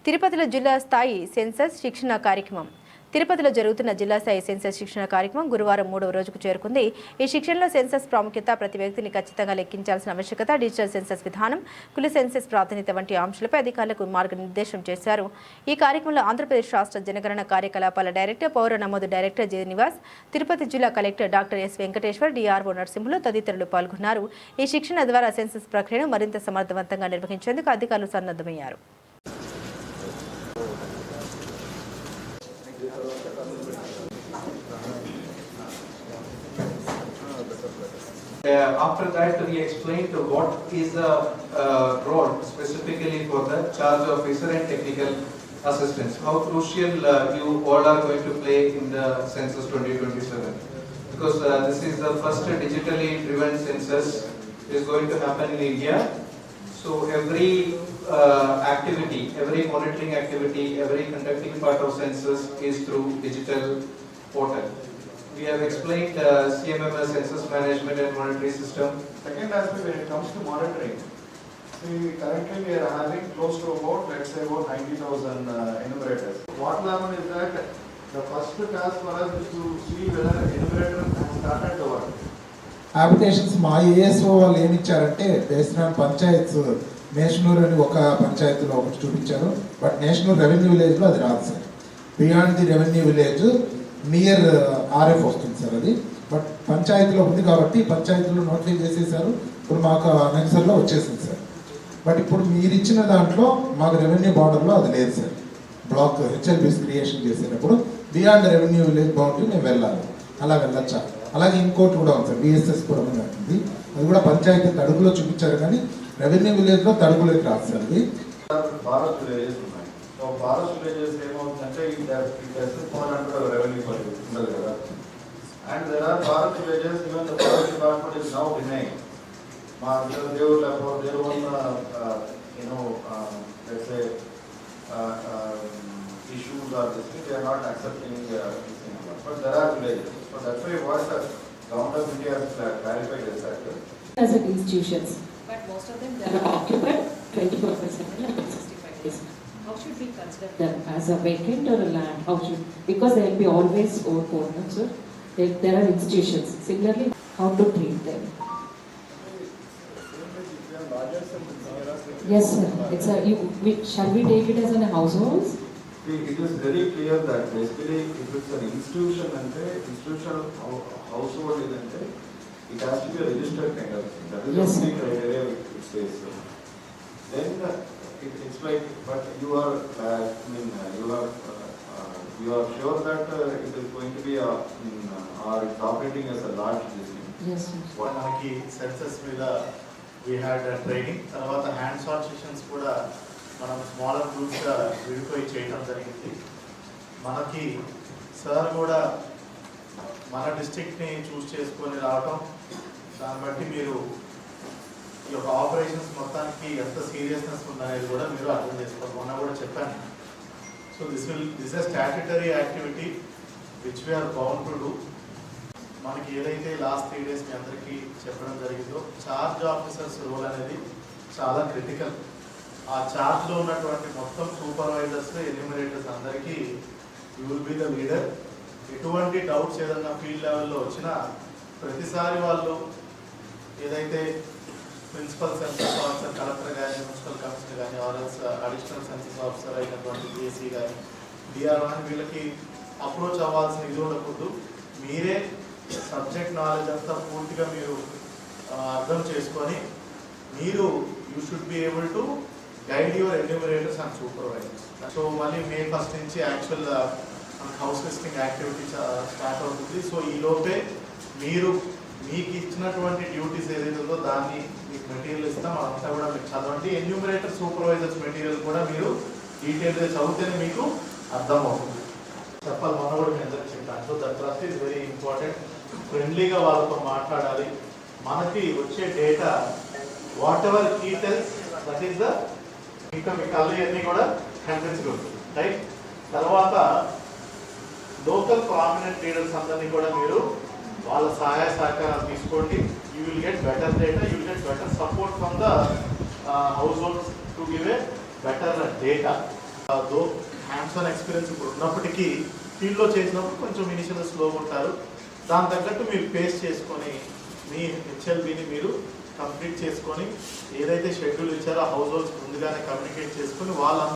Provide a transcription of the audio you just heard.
తిరుపతిలో జిల్లా స్థాయి సెన్సస్ శిక్షణ కార్యక్రమం. తిరుపతిలో జరుగుతున్న జిల్లా స్థాయి సెన్సస్ శిక్షణ కార్యక్రమం గురువారం 3వ రోజుకు చేరుకుంది. ఈ శిక్షణలో సెన్సస్ ప్రాముఖ్యత, ప్రతి వ్యక్తిని ఖచ్చితంగా లెక్కించాల్సిన ఆవశ్యకత, డిజిటల్ సెన్సస్ విధానం, కుల సెన్సస్ ప్రాధాన్యత వంటి అంశాలపై అధికారులకు మార్గనిర్దేశం చేశారు. ఈ కార్యక్రమంలో ఆంధ్రప్రదేశ్ రాష్ట్ర జనగణన కార్యకలాపాల డైరెక్టర్, పౌర నమోదు డైరెక్టర్ జె నివాస్, తిరుపతి జిల్లా collector doctor yes Venkateshwar, DRO Narasimhulu తదితరులు పాల్గొన్నారు. ఈ శిక్షణ ద్వారా సెన్సస్ ప్రక్రియను మరింత సమర్థవంతంగా నిర్వహించేందుకు అధికారులు సన్నద్ధమయ్యారు. After that, we explained what is the role specifically for the charge officer and technical assistants. How crucial you all are going to play in the census 2027, because this is the first digitally driven census is going to happen in India. So every activity, every monitoring activity, every conducting part of census is through digital portal. We have explained CMMS, census management and monitoring system. Second aspect, when it comes to monitoring, see, currently we are having close to about, let's say, about 90,000 enumerators. What will happen is that the first task for us is to see whether enumerator has started the work. Applications మా ASO వాళ్ళు ఏమి ఇచ్చారంటే based on Panchayat national అని ఒక పంచాయతీలో ఒకటి చూపించారు. But national revenue విలేజ్లో అది రాదు sir. Beyond the revenue village near RF వస్తుంది సార్ అది. బట్ పంచాయతీలో ఉంది కాబట్టి పంచాయతీలో నోటిఫై చేసేసారు. ఇప్పుడు మాకు నెక్సర్లో వచ్చేసింది సార్. బట్ ఇప్పుడు మీరు ఇచ్చిన దాంట్లో మాకు రెవెన్యూ బార్డర్లో అది లేదు సార్. బ్లాక్ హెచ్ఎల్బీస్ క్రియేషన్ చేసేటప్పుడు బియాండ్ రెవెన్యూ విలేజ్ బౌండరీ మేము వెళ్ళాలి. అలా వెళ్ళొచ్చా? అలాగే ఇంకోటి కూడా ఉంది సార్, బిఎస్ఎస్ కూడా ఉంది. అది కూడా పంచాయతీ తడుగులో చూపించారు కానీ రెవెన్యూ విలేజ్లో తడుగులోకి రాదు సార్. అది ఫారెస్ట్ విలేజెస్ ఉన్నాయి. సో ఫారెస్ట్ విలేజెస్ ఏమవుతుందంటే రెవెన్యూ ఉండదు కదా. And there or forest villages even the forest department is now denying. మా దేవుడు లేకపోతే దేవుడు let's say issues or this thing, they are not accepting this thing. But there are villages. So that's why what the government of India has clarified is that as institutions, but most of them they are occupied 24/7 and 365 days. How should we consider them as a vacant or a land? How should, because they will be always open, sir. There are institutions. Similarly, how to treat them? Yes, sir. It's a. Shall we take it as a household? It is very clear that basically, if it's an institution and institutional household, it has to be a registered kind of thing. That is the only criteria it says. Then it's like, but you are sure that it is going to be or it's operating as a large district. Yes, sir. What manaki census mida we had training, tarvata hands-on sessions kuda మనం smaller గ్రూప్స్గా విడిపోయి చేయడం జరిగింది. మనకి sir కూడా మన డిస్ట్రిక్ట్ని చూస్ చేసుకొని రావటం, దాన్ని బట్టి మీరు ఈ యొక్క ఆపరేషన్స్ మొత్తానికి ఎంత సీరియస్నెస్ ఉందనేది కూడా మీరు అర్థం చేసుకోవాలి. మొన్న కూడా చెప్పాను. So this a statutory activity which we are bound to do. మనకి ఏదైతే లాస్ట్ 3 days మీ అందరికీ చెప్పడం జరిగిందో, చార్జ్ ఆఫీసర్స్ రోల్ అనేది చాలా క్రిటికల్. ఆ చార్జ్లో ఉన్నటువంటి మొత్తం సూపర్వైజర్స్, ఎన్యూమరేటర్స్ అందరికీ you will be the leader. ఎటువంటి డౌట్స్ ఏదన్నా ఫీల్డ్ లెవెల్లో వచ్చినా ప్రతిసారి వాళ్ళు ఏదైతే ప్రిన్సిపల్ సెన్సస్ ఆఫీసర్, కలెక్టర్ కానీ, మున్సిపల్ కమిషనర్ కానీ, ఆర్ఎల్స్ అడిషనల్ సెన్సస్ ఆఫీసర్ అయినటువంటి ఏసీ కానీ, డిఆర్ఓ అని వీళ్ళకి అప్రోచ్ అవ్వాల్సిన ఇది ఉండకూడదు. మీరే సబ్జెక్ట్ నాలెడ్జ్ అంతా పూర్తిగా మీరు అర్థం చేసుకొని మీరు you should be able to guide your enumerators and supervisors. So మళ్ళీ May 1st నుంచి actual house listing activity start అవుతుంది. సో ఈ లోపే మీరు మీకు ఇచ్చినటువంటి డ్యూటీస్ ఏదైతే ఉందో దాన్ని మీకు మెటీరియల్ ఇస్తాం, అదంతా కూడా మీకు చదవండి. ఎన్యూమరేటర్ సూపర్వైజర్స్ మెటీరియల్ కూడా మీరు డీటెయిల్గా చదివితేనే మీకు అర్థం అవుతుంది. చెప్పాలి, మన కూడా మీ అందరికి చెప్పాను. So that trust is very important. ఫ్రెండ్లీగా వాళ్ళతో మాట్లాడాలి. మనకి వచ్చే data whatever key tells that is the ఇంకా మీ కళ్ళు ఇవన్నీ కూడా కనిపించకూడదు, రైట్? తర్వాత లోకల్ ప్రామినెంట్ లీడర్స్ అందరినీ కూడా మీరు వాళ్ళ సహాయ సహకారాలు తీసుకోండి. You will get better data, you will get better support from the house holds to give a better data. Though hands on experience ఇప్పుడు ఉన్నప్పటికీ ఫీల్డ్లో చేసినప్పుడు కొంచెం ఇనిషియల్ స్లోగా ఉంటారు. దాని తగ్గట్టు మీరు పేస్ చేసుకొని మీ హెచ్ఎల్బిని మీరు కంప్లీట్ చేసుకొని ఏదైతే షెడ్యూల్ ఇచ్చారో ఆ హౌస్ హోల్డ్స్ ముందుగానే కమ్యూనికేట్ చేసుకొని వాళ్ళ